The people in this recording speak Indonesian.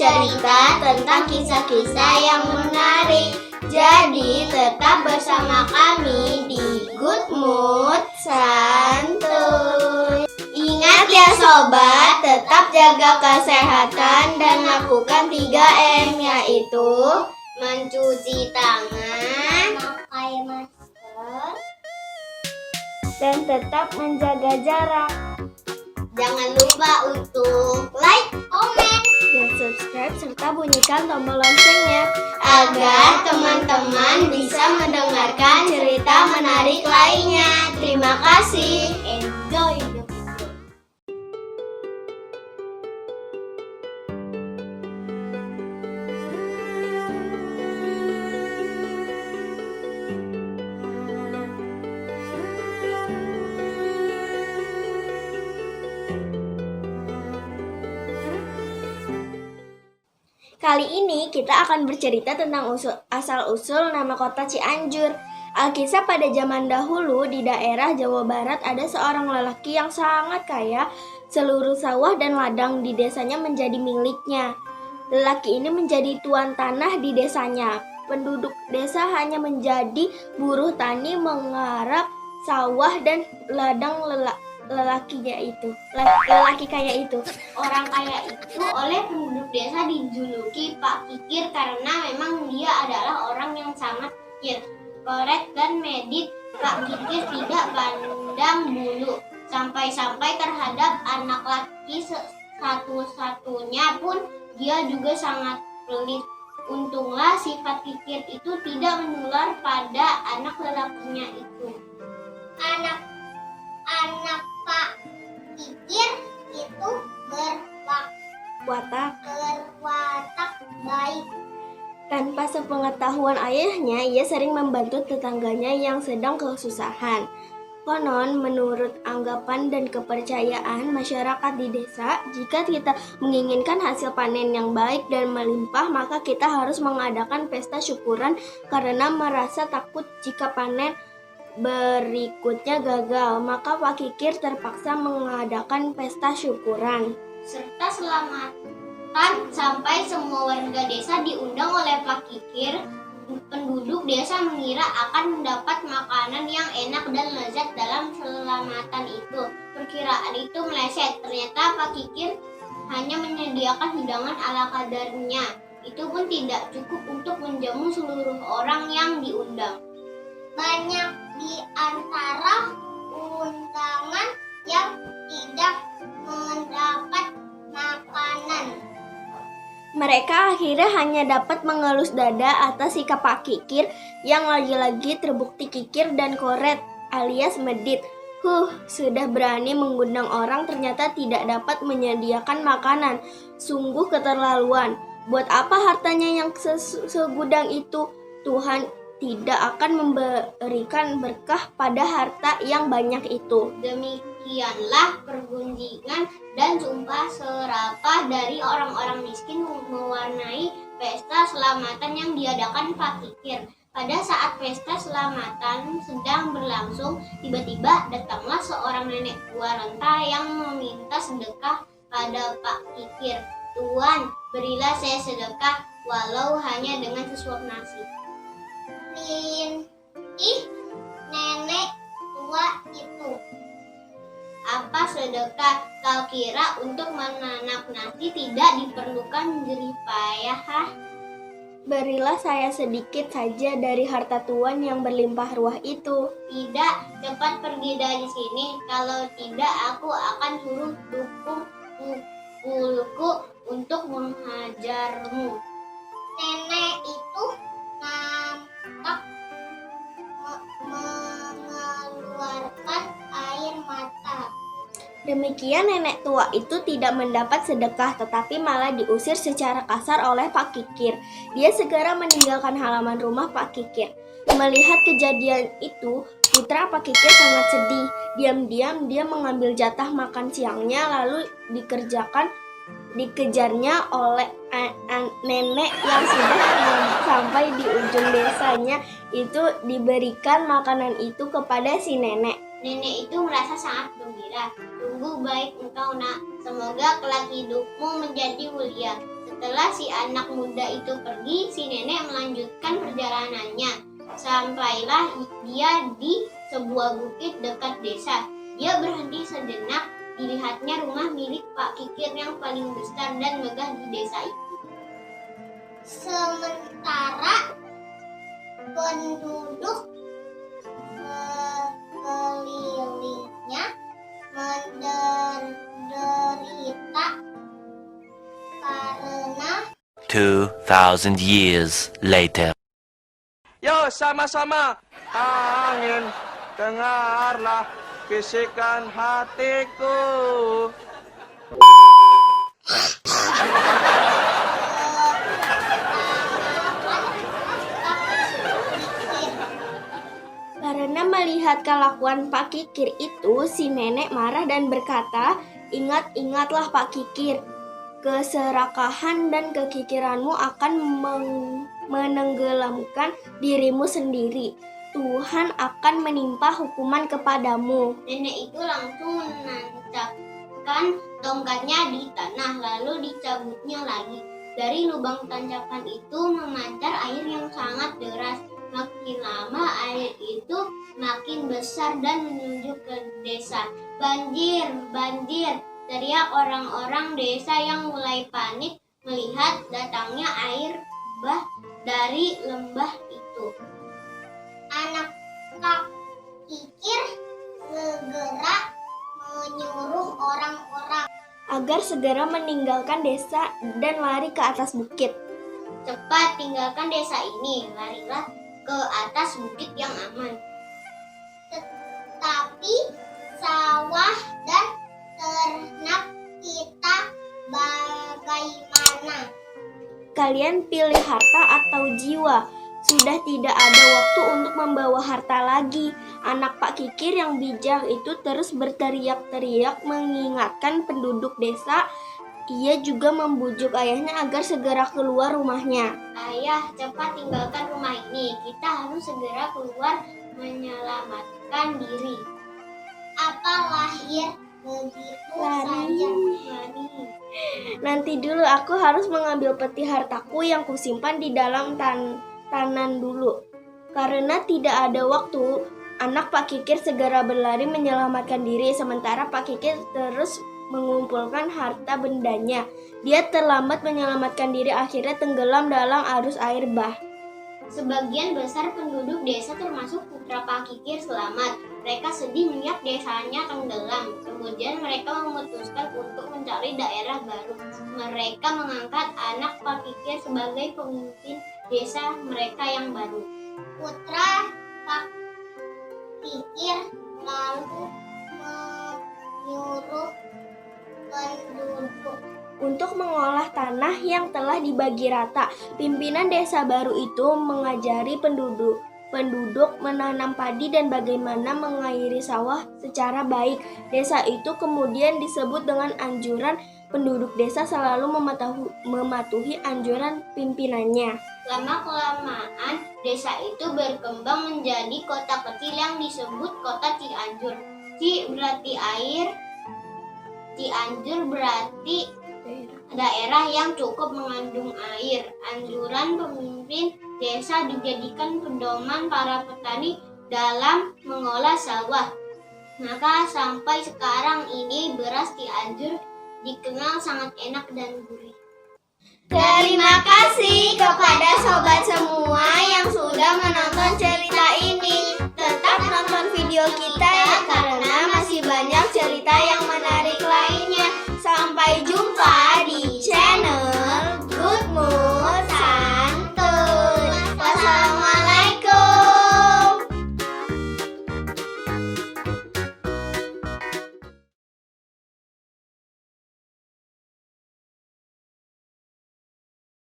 bercerita tentang kisah-kisah yang menarik. Jadi tetap bersama kami di Good Mood Santuy. Ingat ya sobat, tetap jaga kesehatan dan lakukan 3M, yaitu mencuci tangan, memakai masker, dan tetap menjaga jarak. Jangan lupa untuk like, komen, dan subscribe serta bunyikan tombol loncengnya agar teman-teman bisa mendengarkan cerita menarik lainnya. Terima kasih. Enjoy the video. Kali ini kita akan bercerita tentang asal-usul nama kota Cianjur. Alkisah pada zaman dahulu di daerah Jawa Barat ada seorang lelaki yang sangat kaya. Seluruh sawah dan ladang di desanya menjadi miliknya. Lelaki ini menjadi tuan tanah di desanya. Penduduk desa hanya menjadi buruh tani menggarap sawah dan ladang lelaki kaya itu. Orang kaya itu oleh penduduk desa dijuluki Pak Kikir karena memang dia adalah orang yang sangat kikir, koret dan medit. Pak Kikir tidak pandang bulu, sampai-sampai terhadap anak laki satu-satunya pun dia juga sangat pelit. Untunglah sifat kikir itu tidak menular pada anak lelakinya itu. Anak Pak Kikir itu berwatak baik. Tanpa sepengetahuan ayahnya, ia sering membantu tetangganya yang sedang kesusahan. Konon, menurut anggapan dan kepercayaan masyarakat di desa, jika kita menginginkan hasil panen yang baik dan melimpah, maka kita harus mengadakan pesta syukuran karena merasa takut jika panen berikutnya gagal. Maka Pak Kikir terpaksa mengadakan pesta syukuran serta selamatan sampai semua warga desa diundang oleh Pak Kikir. Penduduk desa mengira akan mendapat makanan yang enak dan lezat dalam selamatan itu. Perkiraan itu meleset. Ternyata Pak Kikir hanya menyediakan hidangan ala kadarnya. Itu pun tidak cukup untuk menjamu seluruh orang yang diundang. Banyak di antara undangan yang tidak mendapat makanan. Mereka akhirnya hanya dapat mengelus dada atas sikap Pak Kikir yang lagi-lagi terbukti kikir dan koret alias medit. Sudah berani mengundang orang ternyata tidak dapat menyediakan makanan. Sungguh keterlaluan. Buat apa hartanya yang segudang itu? Tuhan tidak akan memberikan berkah pada harta yang banyak itu. Demikianlah pergunjingan dan sumpah serapah dari orang-orang miskin mewarnai pesta selamatan yang diadakan Pak Kikir. Pada saat pesta selamatan sedang berlangsung, tiba-tiba datanglah seorang nenek tua renta yang meminta sedekah pada Pak Kikir. Tuan, berilah saya sedekah walau hanya dengan sesuap nasi. Nenek tua itu, apa sedekah? Kau kira untuk menanam nasi tidak diperlukan jerih payah? Berilah saya sedikit saja dari harta tuan yang berlimpah ruah itu. Tidak, cepat pergi dari sini. Kalau tidak aku akan suruh dukung pukulku untuk menghajarmu. Nenek itu nampak mengeluarkan air mata. Demikian nenek tua itu tidak mendapat sedekah tetapi malah diusir secara kasar oleh Pak Kikir. Dia segera meninggalkan halaman rumah Pak Kikir. Melihat kejadian itu, putra Pak Kikir sangat sedih. Diam-diam dia mengambil jatah makan siangnya lalu dikejarnya oleh nenek yang sudah sampai di ujung desanya. Itu diberikan makanan itu kepada si nenek. Nenek itu merasa sangat gembira. Sungguh baik engkau nak, semoga kelak hidupmu menjadi mulia. Setelah si anak muda itu pergi, si nenek melanjutkan perjalanannya. Sampailah dia di sebuah bukit dekat desa. Dia berhenti sejenak, dilihatnya rumah milik Pak Kikir yang paling besar dan megah di desa itu. Sementara penduduk sekelilingnya menderita karena 2,000 years later. Yo, sama-sama. Angin, dengarlah bisikan hatiku. Karena melihat kelakuan Pak Kikir itu, si nenek marah dan berkata, "Ingat-ingatlah Pak Kikir, keserakahan dan kekikiranmu akan menenggelamkan dirimu sendiri. Tuhan akan menimpa hukuman kepadamu." Nenek itu langsung menancapkan tongkatnya di tanah, lalu dicabutnya lagi. Dari lubang tancapan itu memancar air yang sangat deras. Makin lama air itu makin besar dan menuju ke desa. "Banjir, banjir!" teriak orang-orang desa yang mulai panik melihat datangnya air bah dari lembah itu. Anak Pak Kikir segera menyuruh orang-orang agar segera meninggalkan desa dan lari ke atas bukit. "Cepat tinggalkan desa ini, larilah ke atas bukit yang aman." Tetapi sawah dan ternak kita bagaimana? Kalian pilih harta atau jiwa? Sudah tidak ada waktu untuk membawa harta lagi. Anak Pak Kikir yang bijak itu terus berteriak-teriak mengingatkan penduduk desa. Ia juga membujuk ayahnya agar segera keluar rumahnya. "Ayah, cepat tinggalkan rumah ini. Kita harus segera keluar menyelamatkan diri." "Apa lahir begitu saja?" "Lari." "Nanti dulu, aku harus mengambil peti hartaku yang kusimpan di dalam tanan dulu." Karena tidak ada waktu, anak Pak Kikir segera berlari menyelamatkan diri, sementara Pak Kikir terus mengumpulkan harta bendanya. Dia terlambat menyelamatkan diri, akhirnya tenggelam dalam arus air bah. Sebagian besar penduduk desa termasuk putra Pak Kikir selamat. Mereka sedih melihat desanya tenggelam. Kemudian mereka memutuskan untuk mencari daerah baru. Mereka mengangkat anak Pak Kikir sebagai pemimpin desa mereka yang baru. Putra Pak Kikir lalu menyuruh penduduk Untuk mengolah tanah yang telah dibagi rata, pimpinan desa baru itu mengajari penduduk menanam padi dan bagaimana mengairi sawah secara baik. Desa itu kemudian disebut dengan anjuran. Penduduk desa selalu mematuhi anjuran pimpinannya. Lama-kelamaan, desa itu berkembang menjadi kota kecil yang disebut kota Cianjur. Ci berarti air, Cianjur berarti daerah yang cukup mengandung air. Anjuran pemimpin desa dijadikan pedoman para petani dalam mengolah sawah. Maka sampai sekarang ini beras Cianjur dikenal sangat enak dan gurih. Terima kasih.